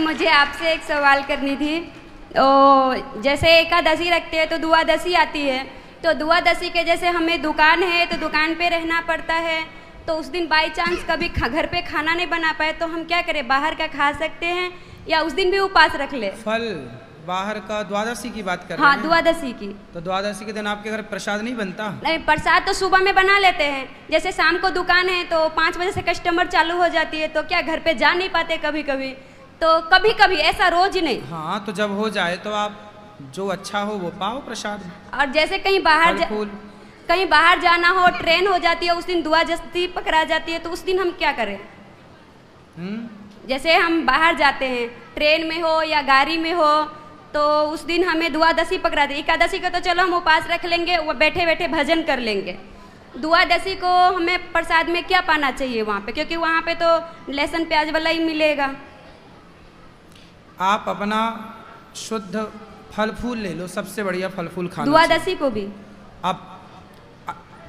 मुझे आपसे एक सवाल करनी थी। जैसे एकादशी रखते हैं तो द्वादशी आती है, तो द्वादशी के जैसे हमें दुकान है तो दुकान पे रहना पड़ता है, तो उस दिन बाई चांस कभी घर पे खाना नहीं बना पाए तो हम क्या करें, बाहर का खा सकते हैं या उस दिन भी उपास रख ले? फल बाहर का द्वादशी की बात कर रहे हाँ, हैं? द्वादशी की। तो द्वादशी के दिन आपके घर प्रसाद नहीं बनता? नहीं, प्रसाद तो सुबह में बना लेते हैं, जैसे शाम को दुकान है तो 5 बजे से कस्टमर चालू हो जाती है, तो क्या घर पे जा नहीं पाते कभी कभी, तो कभी कभी, ऐसा रोज नहीं। हाँ, तो जब हो जाए तो आप जो अच्छा हो वो पाओ प्रसाद। और जैसे कहीं बाहर जाना हो, ट्रेन हो जाती है, उस दिन द्वादशी पकड़ा जाती है, तो उस दिन हम क्या करें? जैसे हम बाहर जाते हैं, ट्रेन में हो या गाड़ी में हो, तो उस दिन हमें द्वादशी पकड़ा दी। एकादशी का तो चलो हम उपास रख लेंगे, वो बैठे बैठे भजन कर लेंगे। द्वादशी को हमें प्रसाद में क्या पाना चाहिए वहाँ पे, क्योंकि वहाँ पे तो लहसुन प्याज वाला ही मिलेगा। आप अपना शुद्ध फल फूल ले लो, सबसे बढ़िया फल फूल खाना द्वादशी को भी आप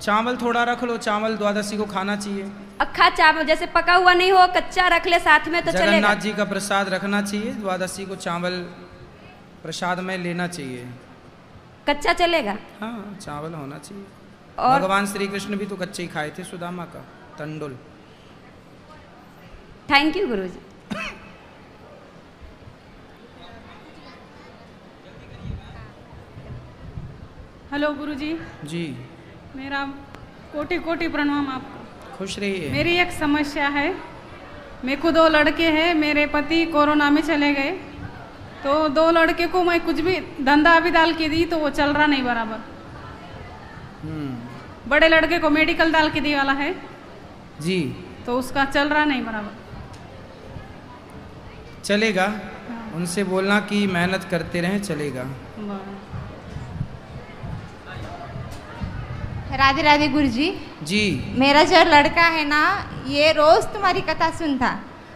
चावल थोड़ा रख लो, चावल द्वादशी को खाना चाहिए। अक्खा चावल, जैसे पका हुआ नहीं हो, कच्चा रख ले साथ में तो चलेगा। जगन्नाथ जी का प्रसाद रखना चाहिए, द्वादशी को चावल प्रसाद में लेना चाहिए। कच्चा चलेगा? हाँ, चावल होना चाहिए। और भगवान श्री कृष्ण भी तो कच्चे ही खाए थे, सुदामा का तंडुल। Thank you Guruji. Hello Guruji. जी, मेरा कोटि कोटि प्रणाम आपको। खुश रहिए। मेरी एक समस्या है, मेरे को 2 लड़के हैं, मेरे पति कोरोना में चले गए, तो 2 लड़के को मैं कुछ भी धंधा भी डाल के दी तो वो चल रहा नहीं बराबर। बड़े लड़के को मेडिकल डाल के दी वाला है जी, तो उसका चल रहा नहीं बराबर। चलेगा। उनसे बोलना कि मेहनत करते रहें, चलेगा। राधे राधे गुरुजी। जी, मेरा जो लड़का है ना, ये रोज तुम्हारी कथा सुनता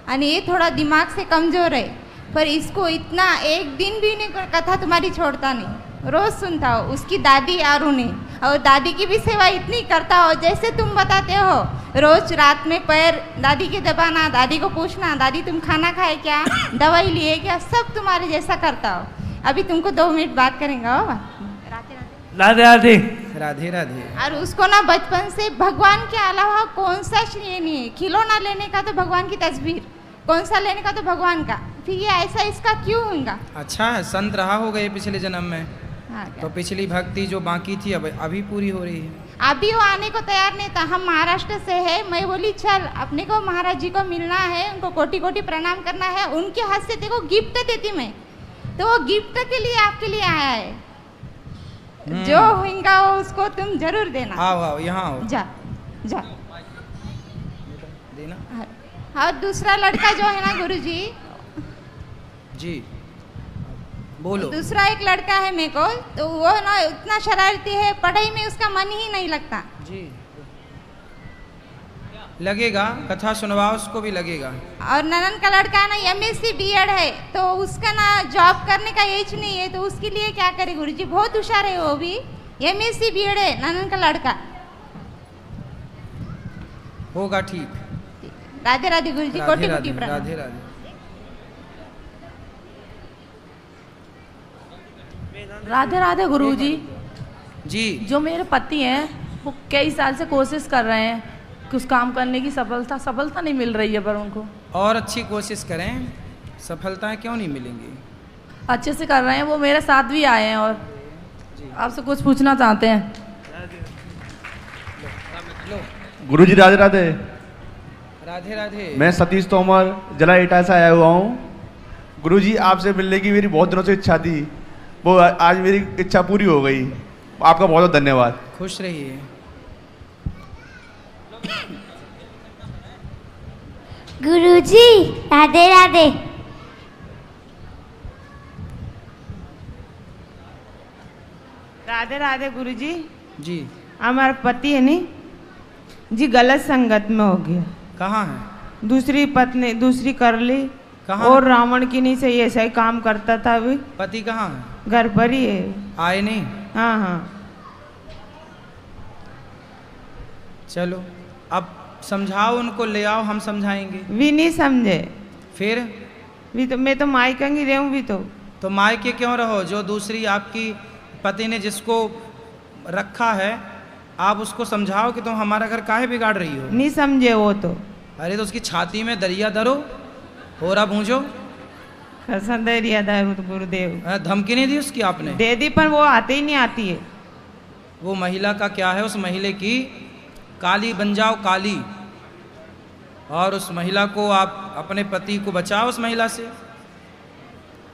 और ये थोड़ा दिमाग से कमजोर है, पर इसको इतना एक दिन भी नहीं कथा तुम्हारी छोड़ता नहीं, रोज सुनता हो। उसकी दादी और उन्हें, और दादी की भी सेवा इतनी करता हो जैसे तुम बताते हो। रोज रात में पैर दादी के दबाना, दादी को पूछना दादी तुम खाना खाए क्या, दवाई लिए क्या, सब तुम्हारे जैसा करता हो। अभी तुमको 2 मिनट बात करेंगे। हो राधे राधे। राधे राधे। और उसको ना बचपन से भगवान के अलावा कौन सा ये नहीं है, खिलौना लेने का तो भगवान की तस्वीर, कौन सा लेने का तो भगवान का, फिर ये ऐसा इसका क्यों होगा? अच्छा है, संत रहा हो गए पिछले जन्म में। हाँ, तो पिछली भक्ति जो बाकी थी अब अभी पूरी हो रही है। अभी वो आने को तैयार नहीं था। हम महाराष्ट्र से है, मैं बोली चल अपने को महाराज जी को मिलना है, उनको कोटि कोटि प्रणाम करना है, उनके हाथ से देखो गिफ्ट देती मैं, तो वो गिफ्ट के लिए आपके लिए आया है। जो होगा वो उसको तुम जरूर देना। आओ आओ, यहाँ आओ। जा जा देना। और दूसरा लड़का जो है ना गुरुजी, जी बोलो। दूसरा एक लड़का है मेरे को, तो वो ना इतना शरारती है, पढ़ाई में उसका मन ही नहीं लगता। जी, लगेगा, कथा सुनवाओ, उसको भी लगेगा। और ननन का लड़का ना MSc B.Ed है, तो उसका ना जॉब करने का एज नहीं है, तो उसके लिए क्या करे गुरुजी? बहुत होशियार है वो भी, MSc B.Ed है ननन का लड़का। होगा ठीक। राधे राधे गुरुजी, कोटि कोटि प्रणाम। राधे राधे। राधे राधे गुरुजी। जी, जो मेरे पति हैं वो कई साल से कोशिश कर रहे हैं कुछ काम करने की, सफलता नहीं मिल रही है, पर उनको और अच्छी कोशिश करें, सफलताएं क्यों नहीं मिलेंगी? अच्छे से कर रहे हैं। वो मेरे साथ भी आए हैं और आपसे कुछ पूछना चाहते हैं। गुरुजी राधे राधे। राधे राधे। मैं सतीश तोमर जिला एटा से आया हुआ हूँ। गुरुजी आपसे मिलने की मेरी बहुत दिनों से इच्छा थी, वो आज मेरी इच्छा पूरी हो गई। आपका बहुत बहुत धन्यवाद। खुश रहिए। गुरुजी राधे राधे। राधे राधे गुरुजी। जी, हमारा पति है नहीं जी, गलत संगत में हो गया। कहाँ है? दूसरी पत्नी दूसरी कर ली। कहाँ? और रावण की नहीं सही, ऐसा ही काम करता था। अभी पति कहाँ है? घर पर ही है। आए नहीं? हाँ हाँ। चलो अब समझाओ उनको, ले आओ, हम समझाएंगे। भी नहीं समझे। फिर भी तो मैं तो मायका ही रहूँ भी तो मायके क्यों रहो? जो दूसरी आपकी पति ने जिसको रखा है, आप उसको समझाओ कि तुम हमारा घर काहे बिगाड़ रही हो। नहीं समझे वो तो। अरे तो उसकी छाती में दरिया धरो, होरा भूंजो। कैसा दरिया दारू तो गुरुदेव। धमकी नहीं दी उसकी आपने? दे दी, पर वो आते ही नहीं आती है। वो महिला का क्या है, उस महिला की काली बन जाओ, काली। और उस महिला को आप अपने पति को बचाओ उस महिला से।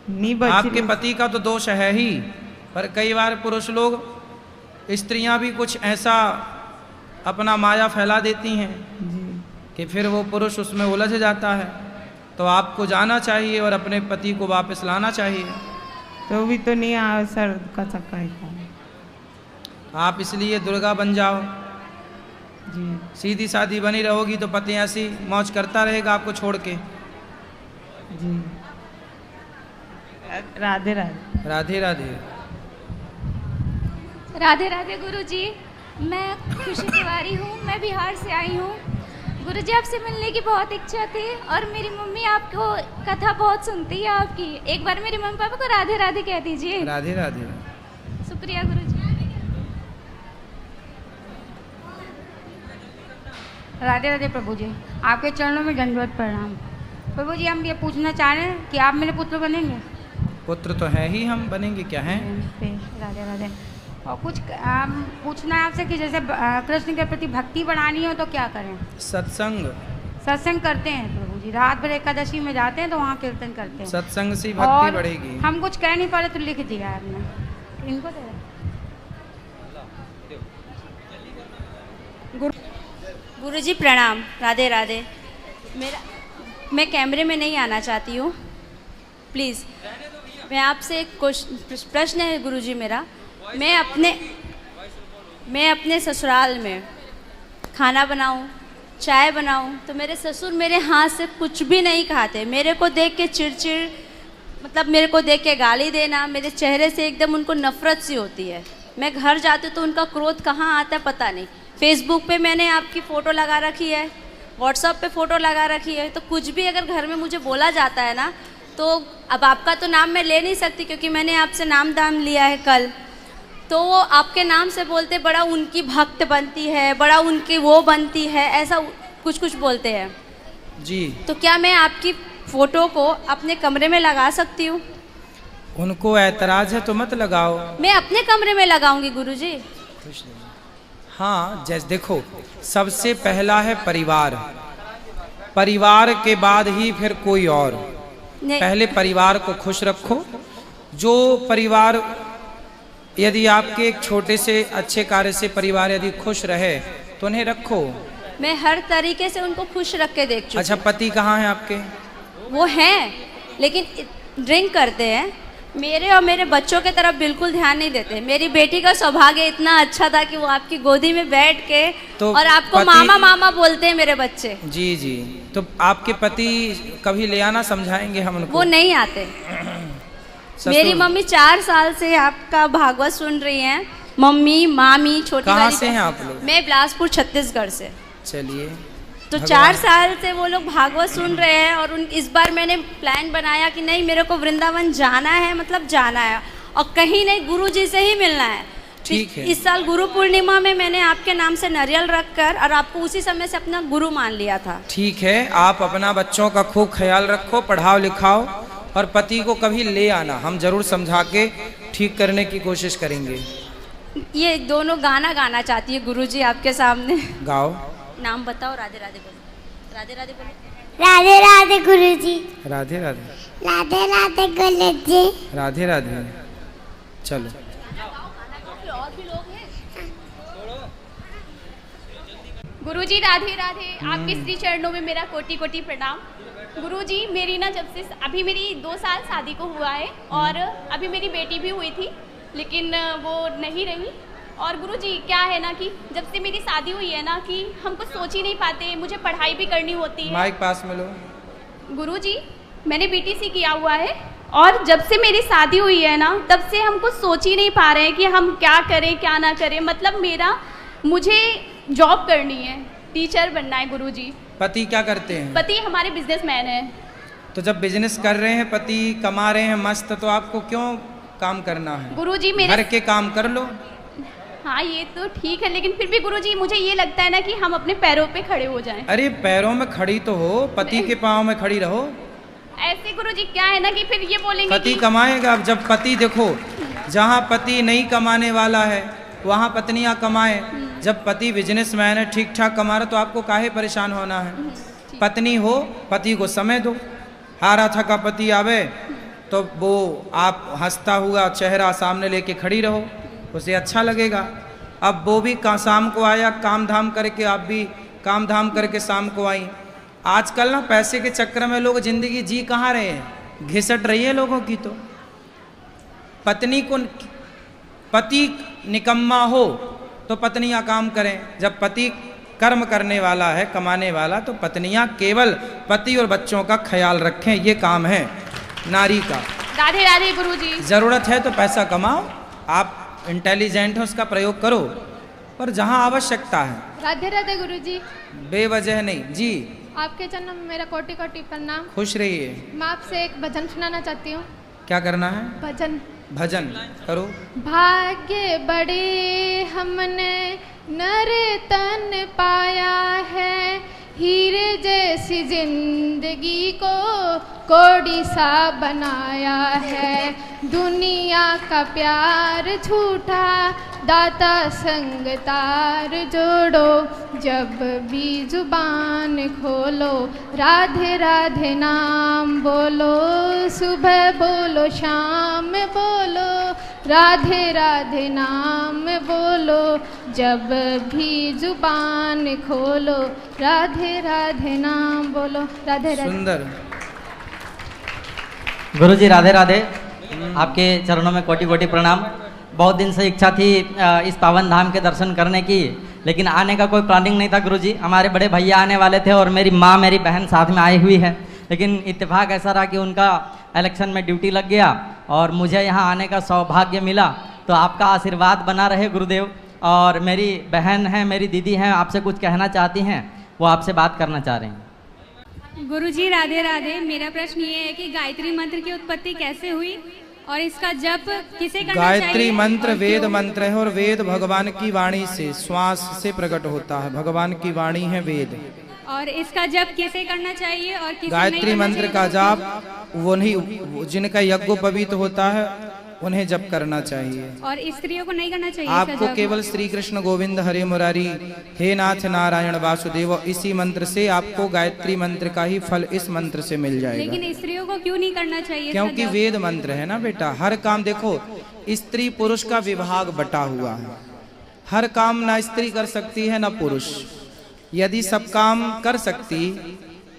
नहीं बच आपके पति का तो दोष है ही, पर कई बार पुरुष लोग, स्त्रियां भी कुछ ऐसा अपना माया फैला देती हैं कि फिर वो पुरुष उसमें उलझ जाता है। तो आपको जाना चाहिए और अपने पति को वापस लाना चाहिए। तो भी तो नहीं सर का सकता है। आप इसलिए दुर्गा बन जाओ जी। सीधी सादी बनी रहोगी तो पति ऐसी मौज करता रहेगा आपको छोड़ के। जी। राधे राधे। राधे राधे। राधे राधे गुरुजी। मैं खुशी तिवारी हूँ, मैं बिहार से आई हूँ। गुरुजी आपसे मिलने की बहुत इच्छा थी और मेरी मम्मी आपको कथा बहुत सुनती है आपकी। एक बार मेरे मम्मी पापा को राधे राधे कह दीजिए। राधे राधे। शुक्रिया गुरुजी। राधे राधे प्रभु जी, आपके चरणों में दंडवत प्रणाम। प्रभु जी, हम ये पूछना चाह रहे हैं कि आप मेरे पुत्र बनेंगे? पुत्र तो है ही, हम बनेंगे क्या हैं? राधे राधे। और कुछ पूछना है आपसे कि जैसे कृष्ण के प्रति भक्ति बढ़ानी हो तो क्या करें? सत्संग। सत्संग करते हैं प्रभु जी, रात भर एकादशी में जाते हैं तो वहाँ कीर्तन करते हैं। सत्संग से भक्ति बढ़ेगी। हम कुछ कह नहीं पा रहे तो लिख दिया है आपने, इनको दे गुरुजी प्रणाम। राधे राधे। मैं कैमरे में नहीं आना चाहती हूँ, प्लीज़। मैं आपसे एक प्रश्न है गुरुजी मेरा। मैं अपने ससुराल में खाना बनाऊँ, चाय बनाऊँ तो मेरे ससुर मेरे हाथ से कुछ भी नहीं खाते। मेरे को देख के चिड़चिड़, मतलब मेरे को देख के गाली देना, मेरे चेहरे से एकदम उनको नफ़रत सी होती है। मैं घर जाती तो उनका क्रोध कहाँ आता है पता नहीं। फेसबुक पे मैंने आपकी फ़ोटो लगा रखी है, व्हाट्सएप पे फ़ोटो लगा रखी है, तो कुछ भी अगर घर में मुझे बोला जाता है ना, तो अब आपका तो नाम मैं ले नहीं सकती क्योंकि मैंने आपसे नाम दाम लिया है कल। तो वो आपके नाम से बोलते बड़ा उनकी भक्त बनती है, बड़ा उनकी वो बनती है, ऐसा कुछ कुछ बोलते हैं जी। तो क्या मैं आपकी फ़ोटो को अपने कमरे में लगा सकती हूँ? उनको ऐतराज़ है तो मत लगाओ। मैं अपने कमरे में लगाऊंगी गुरुजी। हाँ, जैसे देखो, सबसे पहला है परिवार, परिवार के बाद ही फिर कोई और। पहले परिवार को खुश रखो। जो परिवार, यदि आपके एक छोटे से अच्छे कार्य से परिवार यदि खुश रहे तो उन्हें रखो। मैं हर तरीके से उनको खुश रख के देख चुकी। अच्छा, पति कहाँ हैं आपके? वो हैं लेकिन ड्रिंक करते हैं। मेरे और मेरे बच्चों के तरफ बिल्कुल ध्यान नहीं देते। मेरी बेटी का सौभाग्य इतना अच्छा था कि वो आपकी गोदी में बैठ के तो और आपको मामा मामा बोलते हैं मेरे बच्चे। जी जी। तो आपके पति कभी ले आना, समझाएंगे हम उनको। वो नहीं आते। मेरी मम्मी 4 साल से आपका भागवत सुन रही हैं। मम्मी, मामी, छोटी वाली। कहाँ से हैं आप लोग? मैं बिलासपुर छत्तीसगढ़ से। चलिए। तो 4 साल से वो लोग भागवत सुन रहे हैं और इस बार मैंने प्लान बनाया कि नहीं, मेरे को वृंदावन जाना है, मतलब जाना है और कहीं नहीं, गुरु जी से ही मिलना है। ठीक है। इस साल गुरु पूर्णिमा में मैंने आपके नाम से नारियल रखकर और आपको उसी समय से अपना गुरु मान लिया था। ठीक है, आप अपना बच्चों का खूब ख्याल रखो, पढ़ाओ लिखाओ और पति को कभी ले आना, हम जरूर समझा के ठीक करने की कोशिश करेंगे। ये दोनों गाना गाना चाहती है गुरुजी आपके सामने। गाओ। नाम बताओ। राधे राधे बोलो। राधे राधे बोलो। राधे राधे गुरुजी। राधे राधे। राधे राधे गुरुजी। राधे राधे। चलो। और भी लोग हैं। गुरुजी राधे राधे। आपके श्री चरणों में मेरा कोटि कोटि प्रणाम। गुरुजी, मेरी ना जब से अभी मेरी 2 साल शादी को हुआ है और अभी मेरी बेटी भी हुई थी लेकिन वो नहीं रही। और गुरुजी क्या है ना कि जब से मेरी शादी हुई है ना कि हम कुछ सोच ही नहीं पाते, मुझे पढ़ाई भी करनी होती है। माइक पास में लो। गुरुजी, मैंने बीटीसी किया हुआ है और जब से मेरी शादी हुई है ना तब से हम कुछ सोच ही नहीं पा रहे हैं कि हम क्या करें क्या ना करें। मतलब मुझे जॉब करनी है, टीचर बनना है गुरुजी। पति क्या करते हैं? पति हमारे बिजनेसमैन है। तो जब बिजनेस कर रहे हैं, पति कमा रहे हैं मस्त, तो आपको क्यों काम करना है? गुरुजी मेरे घर के काम कर लो। हाँ ये तो ठीक है, लेकिन फिर भी गुरुजी मुझे ये लगता है ना कि हम अपने पैरों पे खड़े हो जाएं। अरे पैरों में खड़ी तो हो, पति के पाँव में खड़ी रहो। ऐसे गुरुजी क्या है ना कि फिर ये बोलेंगे पति कि कमाएगा। अब जब पति देखो, जहाँ पति नहीं कमाने वाला है वहाँ पत्नियाँ कमाए। जब पति बिजनेसमैन है, ठीक ठाक कमा रहा, तो आपको काहे परेशान होना है? पत्नी हो, पति को समय दो। हारा थका पति आवे तो वो आप हंसता हुआ चेहरा सामने लेके खड़ी रहो, उसे अच्छा लगेगा। अब वो भी शाम को आया काम धाम करके, आप भी काम धाम करके शाम को आई। आजकल ना पैसे के चक्कर में लोग जिंदगी जी कहाँ रहे हैं, घिसट रही है लोगों की। तो पति निकम्मा हो तो पत्नियां काम करें। जब पति कर्म करने वाला है, कमाने वाला, तो पत्नियां केवल पति और बच्चों का ख्याल रखें। ये काम है नारी का। राधे राधे गुरुजी। जरूरत है तो पैसा कमाओ, आप इंटेलिजेंट हो उसका प्रयोग करो, पर जहां आवश्यकता है। राधे राधे गुरुजी। बेवजह नहीं जी। आपके चरण में मेरा कोटि कोटि प्रणाम। खुश रहिए। मैं आपसे एक भजन सुनाना चाहती हूँ। क्या करना है? भजन। भजन करो। भाग्य बड़े हमने नर तन पाया है, हीरे जैसी जिंदगी को कोड़ी सा बनाया है। दुनिया का प्यार झूठा, दाता संग तार जोड़ो, जब भी जुबान खोलो राधे राधे नाम बोलो। सुबह बोलो शाम बोलो राधे राधे नाम बोलो, जब भी जुबान खोलो राधे राधे नाम बोलो। राधे राधे। सुंदर। गुरुजी राधे राधे। आपके चरणों में कोटि कोटि प्रणाम। बहुत दिन से इच्छा थी इस पावन धाम के दर्शन करने की, लेकिन आने का कोई प्लानिंग नहीं था गुरुजी। हमारे बड़े भैया आने वाले थे और मेरी माँ मेरी बहन साथ में आई हुई है, लेकिन इत्तेफाक ऐसा रहा कि उनका इलेक्शन में ड्यूटी लग गया और मुझे यहाँ आने का सौभाग्य मिला। तो आपका आशीर्वाद बना रहे गुरुदेव। और मेरी बहन है, मेरी दीदी हैं, आपसे कुछ कहना चाहती हैं, वो आपसे बात करना चाह रही हैं। गुरुजी राधे राधे। मेरा प्रश्न ये है कि गायत्री मंत्र की उत्पत्ति कैसे हुई और इसका जप किसे करना चाहिए? गायत्री मंत्र वेद मंत्र है और वेद भगवान की वाणी से, श्वास से प्रकट होता है। भगवान की वाणी है वेद। और इसका जप किसे करना चाहिए और किसे गायत्री नहीं मंत्र का जाप वो नहीं, जिनका यज्ञोपवीत होता है उन्हें जप करना चाहिए। और स्त्रियों को नहीं करना चाहिए। आपको केवल श्री कृष्ण गोविंद हरे मुरारी हे नाथ नारायण वासुदेव, इसी मंत्र से आपको गायत्री मंत्र का ही फल इस मंत्र से मिल जाएगा। लेकिन स्त्रियों को क्यों नहीं करना चाहिए? क्योंकि वेद मंत्र है ना बेटा। हर काम देखो, स्त्री पुरुष का विभाग बटा हुआ है। हर काम ना स्त्री कर सकती है ना पुरुष। यदि सब काम कर सकती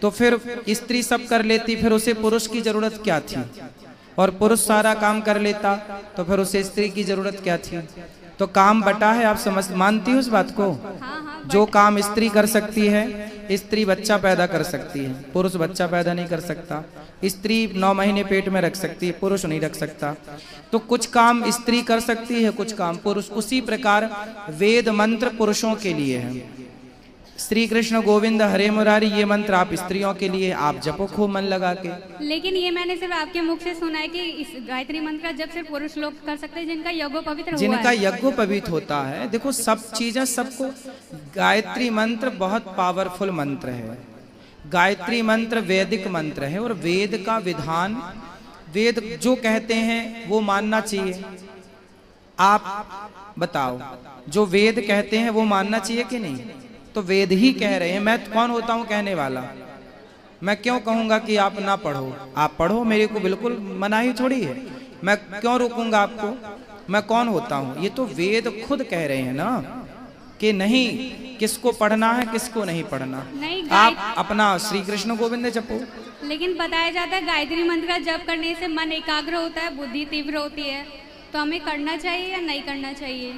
तो फिर स्त्री सब कर लेती, फिर उसे पुरुष की जरूरत क्या थी? और पुरुष सारा काम कर लेता तो फिर उसे स्त्री की जरूरत क्या थी? तो काम बटा है। आप मानती हो उस बात को? जो काम स्त्री कर सकती है, स्त्री बच्चा पैदा कर सकती है, पुरुष बच्चा पैदा नहीं कर सकता। स्त्री 9 महीने पेट में रख सकती है, पुरुष नहीं रख सकता। तो कुछ काम स्त्री कर सकती है, कुछ काम पुरुष। उसी प्रकार वेद मंत्र पुरुषों के लिए है। श्री कृष्ण गोविंद हरे मुरारी ये मंत्र आप स्त्रियों के लिए, आप जपो खूब मन लगा के। लेकिन ये मैंने सिर्फ आपके मुख से सुना है कि इस गायत्री मंत्र का जब सिर्फ पुरुष लोग कर सकते हैं जिनका यज्ञोपवीत हुआ है। जिनका यज्ञोपवीत होता है। देखो सब चीजें सबको, गायत्री मंत्र बहुत पावरफुल मंत्र है। गायत्री मंत्र वैदिक मंत्र है और वेद का विधान, वेद जो कहते हैं वो मानना चाहिए। आप बताओ, जो वेद कहते हैं वो मानना चाहिए कि नहीं? तो वेद ही कह रहे हैं। मैं कौन होता हूं कहने वाला? मैं क्यों कहूंगा कि आप ना पढ़ो? आप पढ़ो, मेरे को बिल्कुल मनाही थोड़ी है। मैं क्यों रोकूंगा आपको? मैं कौन होता हूं? ये तो वेद खुद कह रहे हैं ना कि नहीं, किसको पढ़ना है किसको नहीं पढ़ना। आप अपना श्री कृष्ण गोविंद जपो। लेकिन बताया जाता है गायत्री मंत्र का जप करने से मन एकाग्र होता है, बुद्धि तीव्र होती है। तो हमें करना चाहिए या नहीं करना चाहिए?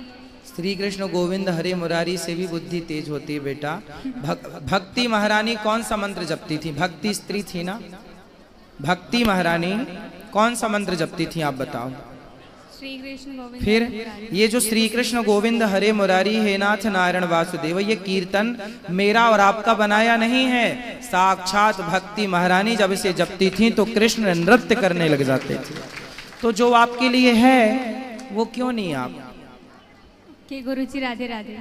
श्री कृष्ण गोविंद हरे मुरारी से भी बुद्धि तेज होती है बेटा। भक्ति महारानी कौन सा मंत्र जपती थी? भक्ति स्त्री थी ना। भक्ति महारानी कौन सा मंत्र जपती थी आप बताओ? श्री कृष्ण गोविंद। फिर ये जो श्री कृष्ण गोविंद हरे मुरारी हे नाथ नारायण वासुदेव, ये कीर्तन मेरा और आपका बनाया नहीं है। साक्षात भक्ति महारानी जब इसे जपती थी तो कृष्ण नृत्य करने लग जाते थे। तो जो आपके लिए है वो क्यों नहीं आप कि गुरुजी राधे राधे।